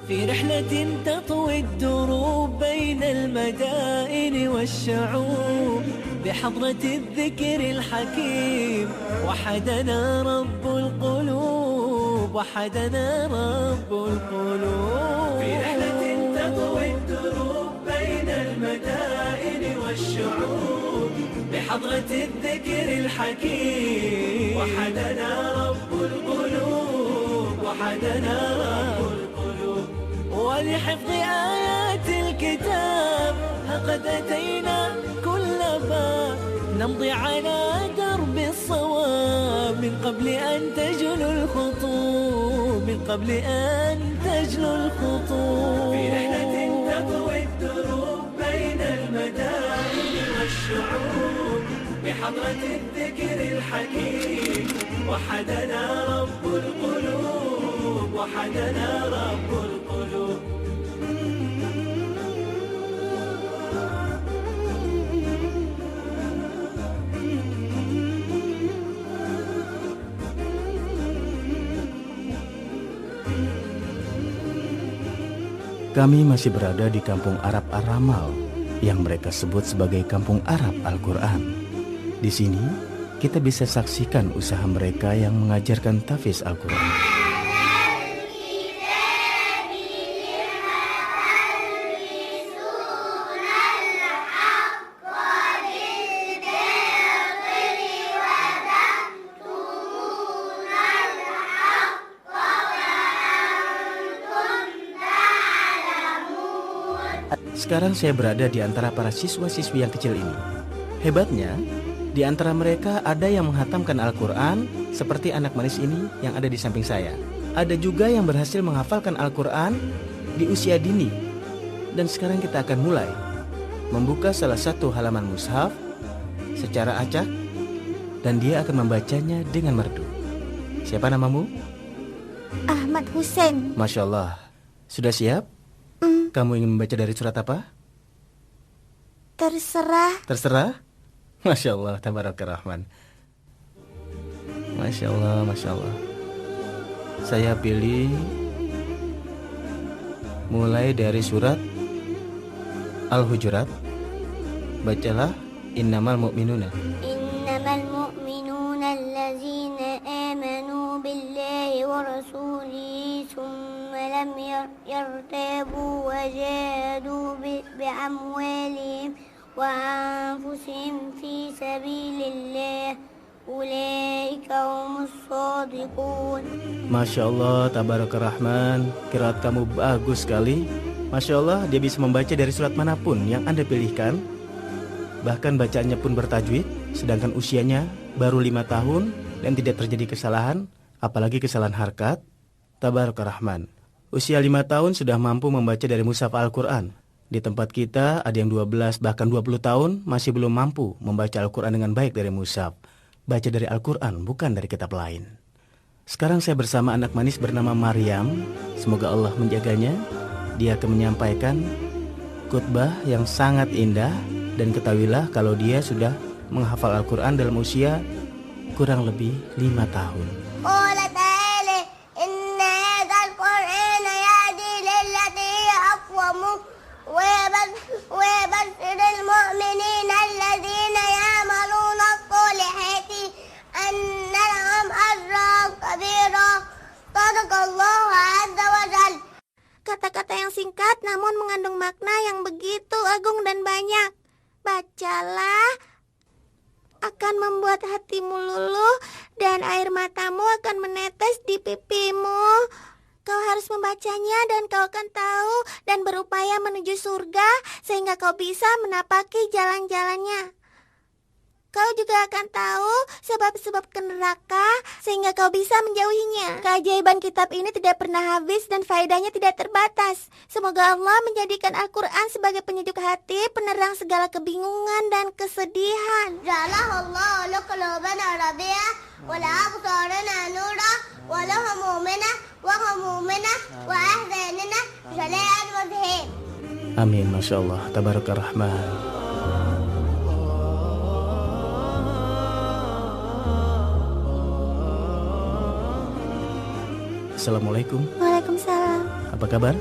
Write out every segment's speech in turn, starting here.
في رحلة تطوي الدروب بين المدائن والشعوب بحضرة الذكر الحكيم وحدنا رب القلوب وحدنا رب القلوب في رحلة تطوي الدروب بين المدائن والشعوب بحضرة الذكر الحكيم وحدنا رب القلوب وحدنا رب القلوب ولحفظ آيات الكتاب قد أتينا كل باب نمضي على درب الصواب من قبل أن تجلو الخطوب من قبل أن تجلو الخطوب في رحلة تطوي الدروب بين المدائن والشعوب بحضرة الذكر الحكيم وحدنا رب القلوب وحدنا رب القلوب Kami masih berada di kampung Arab Ar-Ramal yang mereka sebut sebagai kampung Arab Al-Quran. Di sini kita bisa saksikan usaha mereka yang mengajarkan tahfiz Al-Quran. Sekarang saya berada di antara para siswa-siswi yang kecil ini. Hebatnya, di antara mereka ada yang menghatamkan Al-Quran seperti anak manis ini yang ada di samping saya. Ada juga yang berhasil menghafalkan Al-Quran di usia dini. Dan sekarang kita akan mulai membuka salah satu halaman mushaf secara acak dan dia akan membacanya dengan merdu. Siapa namamu? Ahmad Hussein. Masya Allah. Sudah siap? Kamu ingin membaca dari surat apa? Terserah. Terserah? Masya Allah, tabarakallah. Masya Allah, Masya Allah. Saya pilih mulai dari surat Al-Hujurat. Bacalah innamal mu'minuna. Innamal mu'minuna allazina amanu billahi wa rasulihi thumma lam yartabu wa jahadu bi'amwalihim wa anfusihim fi sabilillah ulaika humus shadiqun. Masya Allah, tabarakallah. Qiraat kamu bagus sekali. Masya Allah, dia bisa membaca dari surat manapun yang Anda pilihkan. Bahkan bacaannya pun bertajwid, sedangkan usianya baru 5 tahun dan tidak terjadi kesalahan, apalagi kesalahan harkat. Tabarakallah. Usia 5 tahun sudah mampu membaca dari mushaf Al-Quran. Di tempat kita ada yang 12 bahkan 20 tahun masih belum mampu membaca Al-Quran dengan baik dari mushaf. Baca dari Al-Quran, bukan dari kitab lain. Sekarang saya bersama anak manis bernama Maryam. Semoga Allah menjaganya. Dia akan menyampaikan khutbah yang sangat indah. Dan ketahuilah kalau dia sudah menghafal Al-Quran dalam usia kurang lebih 5 tahun. Qala ta'ala inna hadzal qur'ana yahdi lillati hiya aqwam wa yubashshirul mu'minina alladzina ya'maluna ash-shalihati anna lahum ajran kabira. Shadaqallahu 'azza wa jalla. Kata-kata yang singkat namun mengandung makna yang begitu agung dan banyak. Bacalah akan membuat hatimu luluh dan air matamu akan menetes di pipimu. Kau harus membacanya dan kau akan tahu dan berupaya menuju surga sehingga kau bisa menapaki jalan-jalannya. Kau juga akan tahu sebab-sebab ke neraka sehingga kau bisa menjauhinya. Keajaiban kitab ini tidak pernah habis dan faedahnya tidak terbatas. Semoga Allah menjadikan Al-Quran sebagai penyejuk hati, penerang segala kebingungan dan kesedihan. Ja'alallahu qulubana rabi'a wa absarana nura wa lahum mu'minah wa hum mu'minah wa ahzanina syala'an wa zihim. Amin, Masya Allah, tabarakallah. Assalamualaikum. Waalaikumsalam. Apa kabar?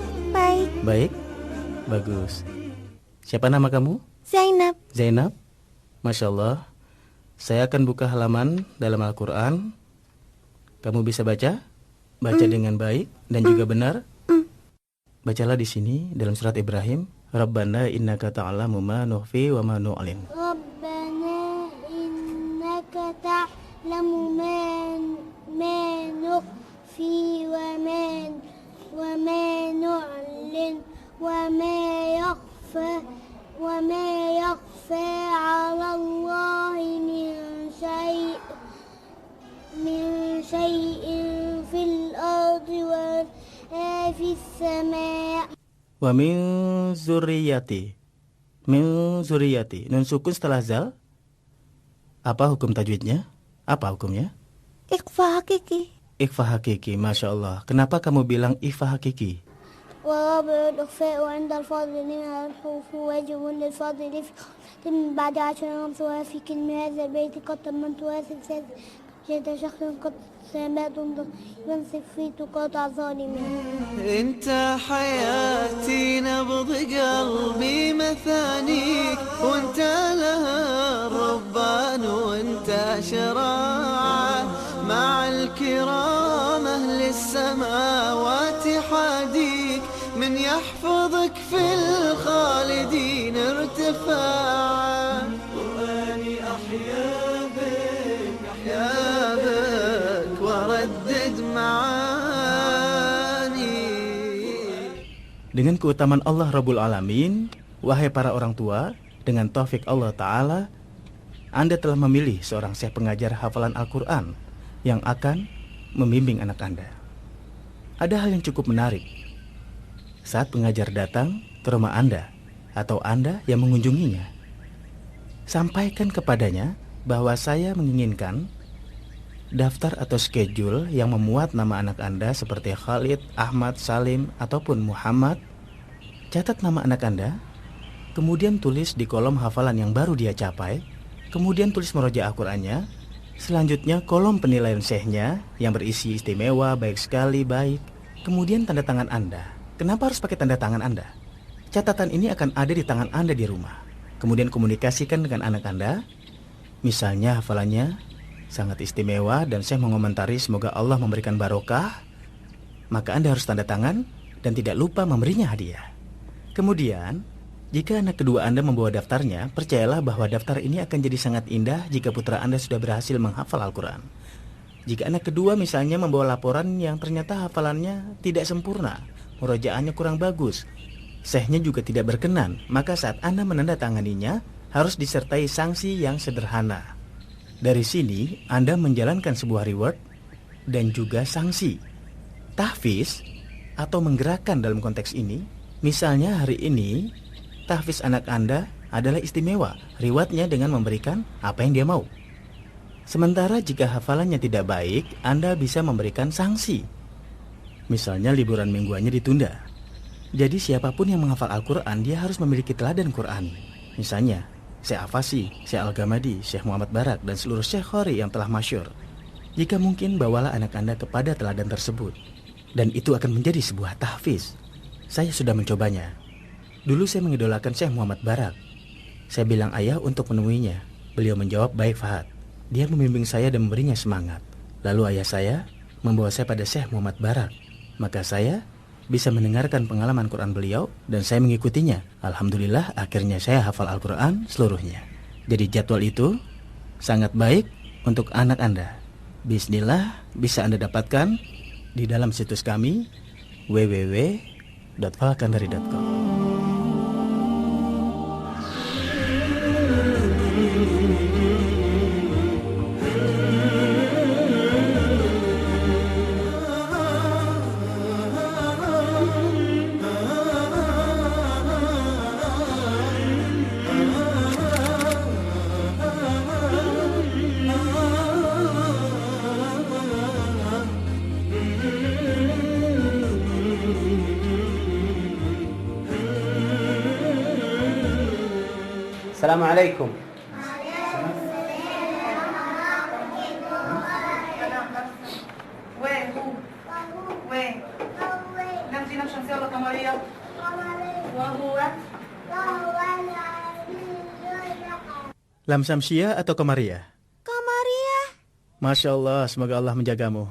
Baik. Baik, bagus. Siapa nama kamu? Zainab. Zainab. Masya Allah. Saya akan buka halaman dalam Al-Quran. Kamu bisa baca? Baca dengan baik dan juga benar. Bacalah di sini dalam surat Ibrahim. Rabbana innaka ta'lamu ma nukhfi wa ma nu'lin. Rabbana innaka ta'lamu ma nukhfi wa ma nu'lin wa ma yakhfa 'ala Allahi min syai'in fil ardi wa fis sama'. Wa min zurriyati. Min zurriyati. Nun sukun setelah zal. Apa hukum tajwidnya? Apa hukumnya? Ikhfa hakiki. Ikhfa hakiki, Masya Allah. Kenapa kamu bilang ikhfa hakiki? ورابع الإخفاء عند الفاضل من الحروف واجب للفاضل في من بعد 10 أمثلة في كلمة هذا البيت قد تمنتها سلسلة جد شخص قد سمعت يمسك في تقاطع ظالمين. انت حياتي نبض قلبي مثانيك وانت لها الربان وانت شراعه مع الكرام أهل السماوات حاديك من يحفظك في الخالدين ارتفاعا. قرآني أحيا بك وردد معاني. Dengan keutamaan Allah Rabbul Alamin, wahai para orang tua, dengan taufik Allah Ta'ala, Anda telah memilih seorang syekh pengajar hafalan Al-Quran yang akan membimbing anak Anda. Ada hal yang cukup menarik. Saat pengajar datang ke rumah Anda atau Anda yang mengunjunginya, sampaikan kepadanya bahwa saya menginginkan daftar atau schedule yang memuat nama anak Anda seperti Khalid, Ahmad, Salim, ataupun Muhammad. Catat nama anak Anda, kemudian tulis di kolom hafalan yang baru dia capai, kemudian tulis murojaah Al-Qur'annya, selanjutnya kolom penilaian syekhnya yang berisi istimewa, baik sekali, baik, kemudian tanda tangan Anda. Kenapa harus pakai tanda tangan Anda? Catatan ini akan ada di tangan Anda di rumah. Kemudian komunikasikan dengan anak Anda. Misalnya hafalannya sangat istimewa dan saya mengomentari semoga Allah memberikan barokah, maka Anda harus tanda tangan dan tidak lupa memberinya hadiah. Kemudian, jika anak kedua Anda membawa daftarnya, percayalah bahwa daftar ini akan jadi sangat indah jika putra Anda sudah berhasil menghafal Al-Quran. Jika anak kedua misalnya membawa laporan yang ternyata hafalannya tidak sempurna, murojaahnya kurang bagus, syekhnya juga tidak berkenan, maka saat Anda menandatanganinya, harus disertai sanksi yang sederhana. Dari sini, Anda menjalankan sebuah reward dan juga sanksi. Tahfiz atau menggerakkan dalam konteks ini, misalnya hari ini, tahfiz anak Anda adalah istimewa, rewardnya dengan memberikan apa yang dia mau. Sementara jika hafalannya tidak baik, Anda bisa memberikan sanksi. Misalnya liburan mingguannya ditunda. Jadi siapapun yang menghafal Al-Quran, dia harus memiliki teladan Quran. Misalnya, Syekh Afasi, Syekh Al-Gamadi, Syekh Muhammad Barak, dan seluruh Syekh Khori yang telah masyhur. Jika mungkin, bawalah anak Anda kepada teladan tersebut. Dan itu akan menjadi sebuah tahfiz. Saya sudah mencobanya. Dulu saya mengidolakan Syekh Muhammad Barak. Saya bilang ayah untuk menemuinya. Beliau menjawab, baik Fahad. Dia membimbing saya dan memberinya semangat. Lalu ayah saya membawa saya pada Syekh Muhammad Barak. Maka saya bisa mendengarkan pengalaman Quran beliau dan saya mengikutinya. Alhamdulillah akhirnya saya hafal Al-Quran seluruhnya. Jadi jadwal itu sangat baik untuk anak Anda. Bismillah bisa Anda dapatkan di dalam situs kami www.falkandari.com. Assalamualaikum. وين هو؟ وين؟ نمتي نمشي نصير القمرية Lam Samsiah atau Komariah? Komariah. Masya Allah, semoga Allah menjagamu.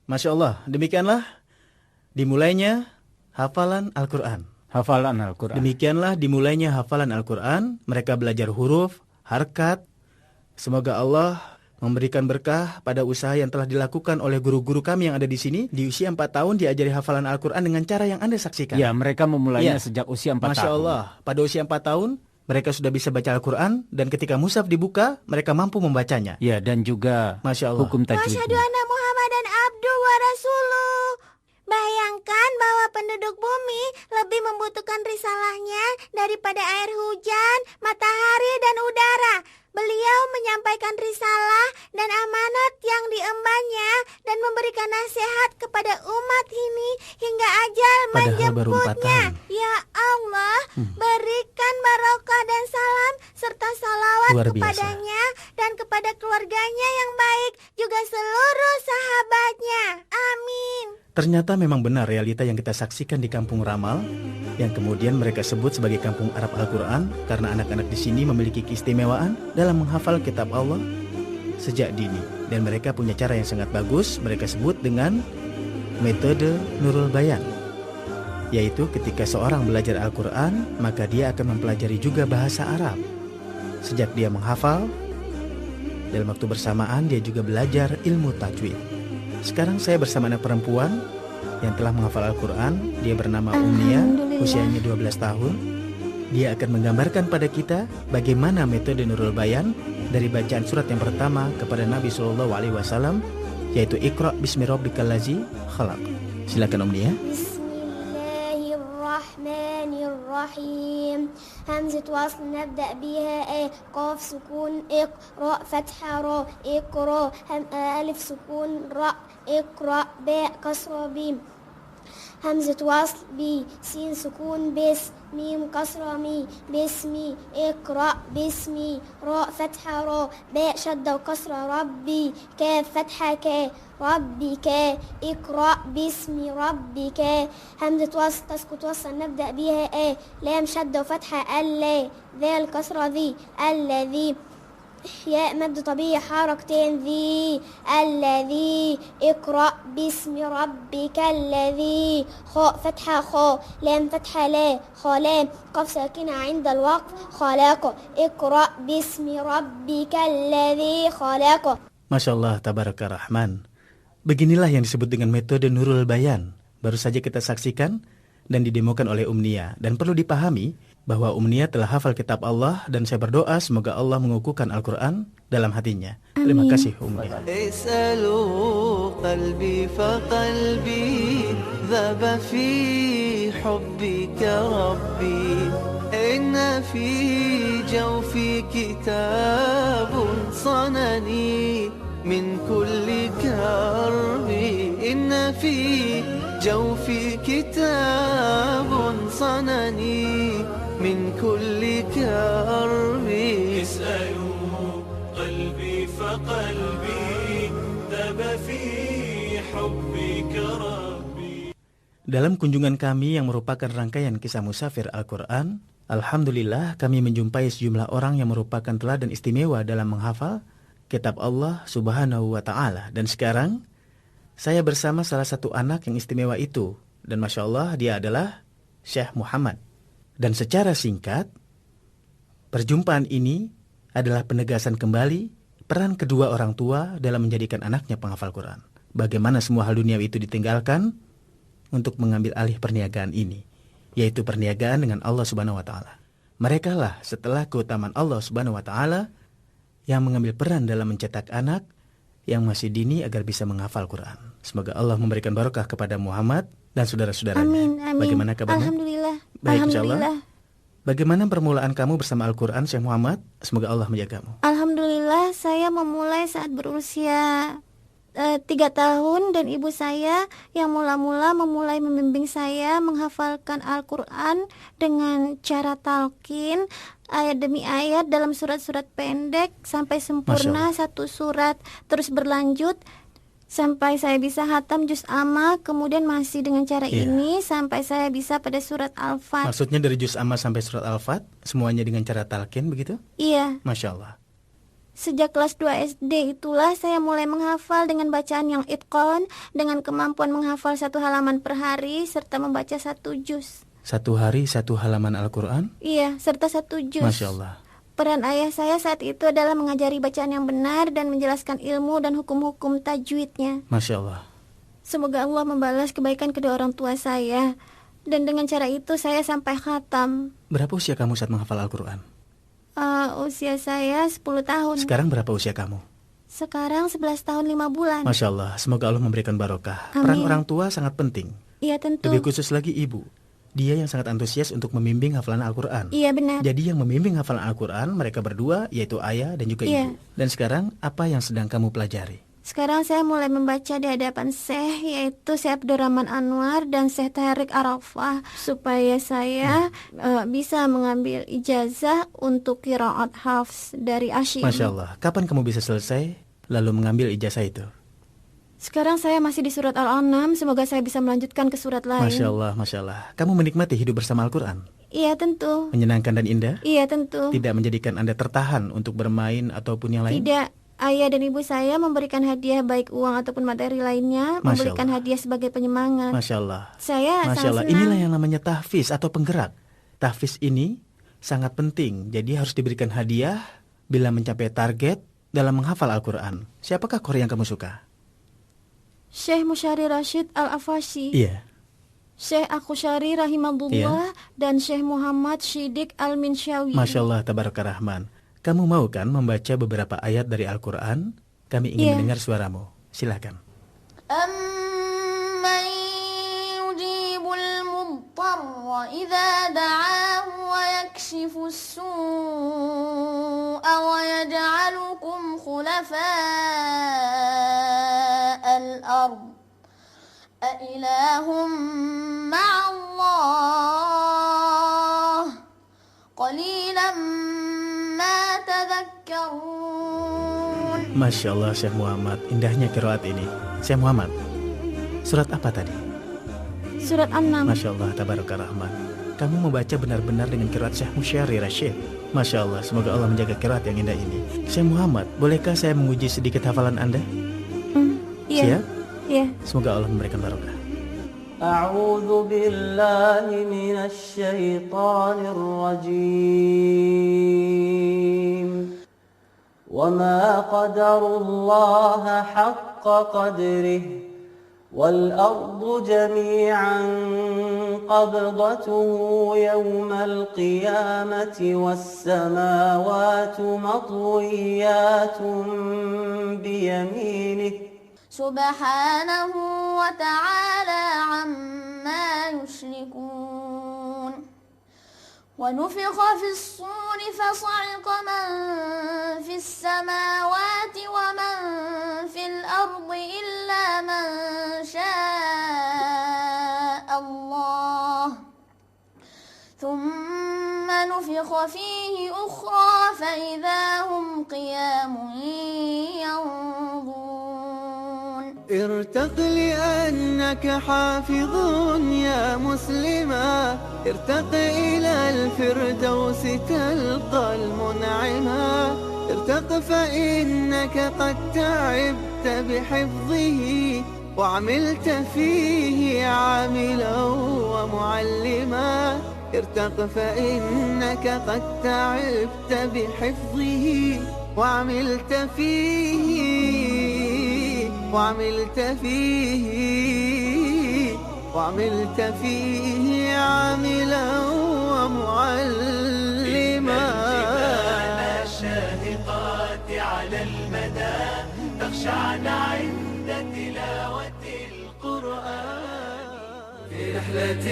Masya Allah, demikianlah dimulainya hafalan Al-Quran. Hafalan Al-Quran. Demikianlah dimulainya hafalan Al-Quran. Mereka belajar huruf, harkat. Semoga Allah memberikan berkah pada usaha yang telah dilakukan oleh guru-guru kami yang ada di sini. Di usia 4 tahun diajari hafalan Al-Quran dengan cara yang Anda saksikan. Ya, mereka memulainya Ya. sejak usia 4 Masya tahun. Allah, pada usia 4 tahun mereka sudah bisa baca Al-Quran. Dan ketika mushaf dibuka, mereka mampu membacanya. Ya, dan juga Masya Allah. hukum Wasyhadu tajwidnya. anna Muhammadan abduhu wa rasuluh. Bayangkan bahwa penduduk bumi lebih membutuhkan risalahnya daripada air hujan, matahari, dan udara. Beliau menyampaikan risalah dan amanat yang diembannya dan memberikan nasihat kepada umat ini hingga ajal Padahal baru 4 menjemputnya. tahun. Ya Allah, berikan barokah dan salam serta salawat Luar biasa. kepadanya dan kepada keluarganya yang baik, juga seluruh sahabatnya. Amin. Ternyata memang benar realita yang kita saksikan di Kampung Ramal, yang kemudian mereka sebut sebagai Kampung Arab Al-Quran, karena anak-anak di sini memiliki keistimewaan dalam menghafal kitab Allah sejak dini. Dan mereka punya cara yang sangat bagus, mereka sebut dengan metode Nurul Bayan, yaitu ketika seorang belajar Al-Quran, maka dia akan mempelajari juga bahasa Arab. Sejak dia menghafal, dalam waktu bersamaan dia juga belajar ilmu tajwid. Sekarang saya bersama anak perempuan yang telah menghafal Al-Quran. Dia bernama Umnia, Alhamdulillah. usianya 12 tahun. Dia akan menggambarkan pada kita bagaimana metode Nurul Bayan dari bacaan surat yang pertama kepada Nabi SAW, yaitu Iqra bismi rabbikal ladzi khalaq. Silakan Umnia. Bismillahirrahmanirrahim. Hamzah wasl nabda biha qaf sukun iqra fathah ra iqra alif sukun ra iqra ba kasra bim. همزة وصل بي سين سكون بس ميم كسرة مي باسمي اقرأ باسمي راء فتحة راء باء شدة وكسرة ربي كاف فتحة كا ربي كا اقرأ باسم ربك. همزة وصل تسكت وصل نبدأ بها لام شدة وفتحة ألا ذال كسرة ذي الذي ياء مد طبيعي حركتين ذي الذي اقرأ باسم ربك الذي خاء فتحة خاء لام فتحة لا خلام قف ساكنة عند الوقف خلاق اقرأ باسم ربك الذي خلاق. Masya Allah, tabaraka rahman. Beginilah yang disebut dengan metode Nurul Bayan. Baru saja kita saksikan dan didemokan oleh Umnia. Dan perlu dipahami bahwa Umnia telah hafal kitab Allah, dan saya berdoa semoga Allah mengukuhkan Al-Quran dalam hatinya. Terima kasih Umnia. اسألوا قلبي فقلبي ذاب في حبك ربي إن في جوفي كتاب صنني من كل كرب إن في جوفي كتاب صنني من كل كرب. اسألوا قلبي فقلبي ذاب في حبك ربي. Dalam kunjungan kami yang merupakan rangkaian kisah musafir Al-Quran, alhamdulillah kami menjumpai sejumlah orang yang merupakan teladan istimewa dalam menghafal kitab Allah Subhanahu wa Ta'ala. Dan sekarang saya bersama salah satu anak yang istimewa itu, dan Masya Allah dia adalah Syekh Muhammad. Dan secara singkat, perjumpaan ini adalah penegasan kembali peran kedua orang tua dalam menjadikan anaknya penghafal Quran. Bagaimana semua hal duniawi itu ditinggalkan untuk mengambil alih perniagaan ini, yaitu perniagaan dengan Allah Subhanahu wa Ta'ala. Mereka lah setelah keutamaan Allah Subhanahu wa Ta'ala yang mengambil peran dalam mencetak anak yang masih dini agar bisa menghafal Quran. Semoga Allah memberikan barokah kepada Muhammad dan saudara-saudaranya. Amin, amin. Bagaimana kabarnya? Alhamdulillah. Baik, insya Allah. Alhamdulillah. Bagaimana permulaan kamu bersama Al-Quran, Syekh Muhammad? Semoga Allah menjagamu. Alhamdulillah, saya memulai saat berusia 3 tahun, dan ibu saya yang mula-mula memulai membimbing saya menghafalkan Al-Quran dengan cara talqin ayat demi ayat dalam surat-surat pendek sampai sempurna satu surat, terus berlanjut sampai saya bisa hatam juz amma, kemudian masih dengan cara Iya. ini sampai saya bisa pada surat Al-Fat. Maksudnya dari juz amma sampai surat Al-Fat, semuanya dengan cara talqin begitu? Iya, Masya Allah. sejak kelas 2 SD itulah saya mulai menghafal dengan bacaan yang itqan, dengan kemampuan menghafal 1 halaman per hari serta membaca 1 juz. 1 hari 1 halaman Al-Quran? Iya, serta 1 juz. Masya Allah. Peran ayah saya saat itu adalah mengajari bacaan yang benar dan menjelaskan ilmu dan hukum-hukum tajwidnya. Masya Allah. Semoga Allah membalas kebaikan kedua orang tua saya. Dan dengan cara itu saya sampai khatam. Berapa usia kamu saat menghafal Al-Quran? Usia saya 10 tahun. Sekarang berapa usia kamu? Sekarang 11 tahun 5 bulan. Masya Allah, semoga Allah memberikan barokah. Amin. Peran orang tua sangat penting. Iya tentu. Lebih khusus lagi ibu. Dia yang sangat antusias untuk membimbing hafalan Al-Quran. Iya benar. Jadi yang membimbing hafalan Al-Quran mereka berdua, yaitu ayah dan juga Iya. ibu. Dan sekarang apa yang sedang kamu pelajari? Sekarang saya mulai membaca di hadapan Syekh, yaitu Syekh Abdurrahman Anwar dan Syekh Tarik Arafah, supaya saya bisa mengambil ijazah untuk qiraat hafs dari Asyim. Masya Allah, kapan kamu bisa selesai lalu mengambil ijazah itu? Sekarang saya masih di surat Al-An'am, semoga saya bisa melanjutkan ke surat lain. Masya Allah, Masya Allah. Kamu menikmati hidup bersama Al-Quran? Iya tentu. Menyenangkan dan indah? Iya tentu. Tidak menjadikan Anda tertahan untuk bermain ataupun yang lain? Tidak. Ayah dan ibu saya memberikan hadiah baik uang ataupun materi lainnya, Masya memberikan Allah. hadiah sebagai penyemangat. Masya Allah. Saya Masya sangat Allah, senang. inilah yang namanya tahfiz atau penggerak. Tahfiz ini sangat penting, jadi harus diberikan hadiah bila mencapai target dalam menghafal Al-Quran. Siapakah qori yang kamu suka? Syekh Musyari Rashid Al-Afashi, Iya. Syekh Akhusyari Rahimahullah, dan Syekh Muhammad Syidik Al-Minsyawi. Masya Allah, Tabaraka Rahman. Kamu mau kan membaca beberapa ayat dari Al-Quran? Kami ingin Iya. mendengar suaramu. Silakan. أمن يجيب المضطر إذا دعاه ويكشف السوء ويجعلكم خلفاء الأرض أإله مع الله قليلا ما تذكرون. Masya Allah, Syekh Muhammad. Indahnya qiraat ini. Syekh Muhammad, surat apa tadi? Surat An-Nam. Masya Allah, Tabaraka Rahman. Kamu membaca benar-benar dengan qiraat Syekh Musyari Rashid. Masya Allah, semoga Allah menjaga qiraat yang indah ini. Syekh Muhammad, bolehkah saya menguji sedikit hafalan Anda? Iya. Siap? Iya. Semoga Allah memberikan barokah. أعوذ بالله من الشيطان الرجيم وما قدروا الله حق قدره والأرض جميعا قبضته يوم القيامة والسماوات مطويات بيمينه سبحانه وتعالى عما يشركون. ونفخ في الصور فصعق من في السماوات ومن في الأرض إلا من شاء الله ثم نفخ فيه أخرى فإذا هم قيام ينظرون. ارتق لأنك حافظ يا مسلما ارتق إلى الفردوس تلقى المنعما ارتق فإنك قد تعبت بحفظه وعملت فيه عاملا ومعلما ارتق فإنك قد تعبت بحفظه وعملت فيه عاملا ومعلما. الجبال الشاهقات على المدى تخشعن عند تلاوة القرآن. في رحلة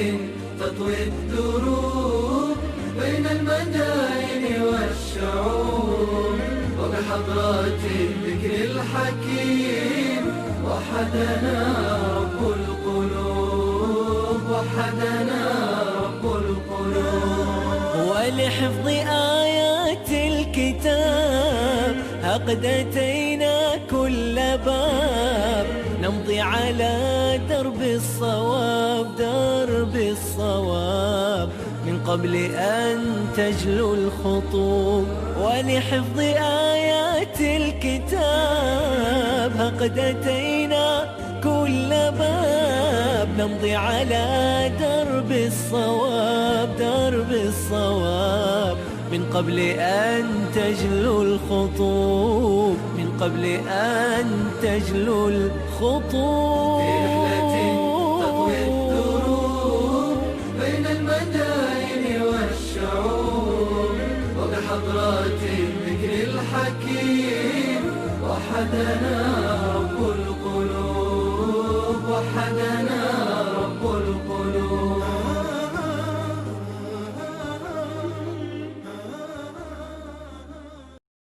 تطوي الدروب بين المدائن والشعوب وبحضرات الذكر الحكيم وحدنا رب القلوب وحدنا رب القلوب. ولحفظ آيات الكتاب قد أتينا كل باب نمضي على درب الصواب، درب الصواب، من قبل أن تجلو الخطوب. ولحفظ آيات الكتاب قد أتينا كل باب، نمضي على درب الصواب، درب الصواب، من قبل أن تجلو الخطوب، من قبل أن تجلو الخطوب. في رحلة تطوي الدروب بين المدائن والشعوب، وبحضرات الذكر الحكيم وحدنا رب القلوب، وحدنا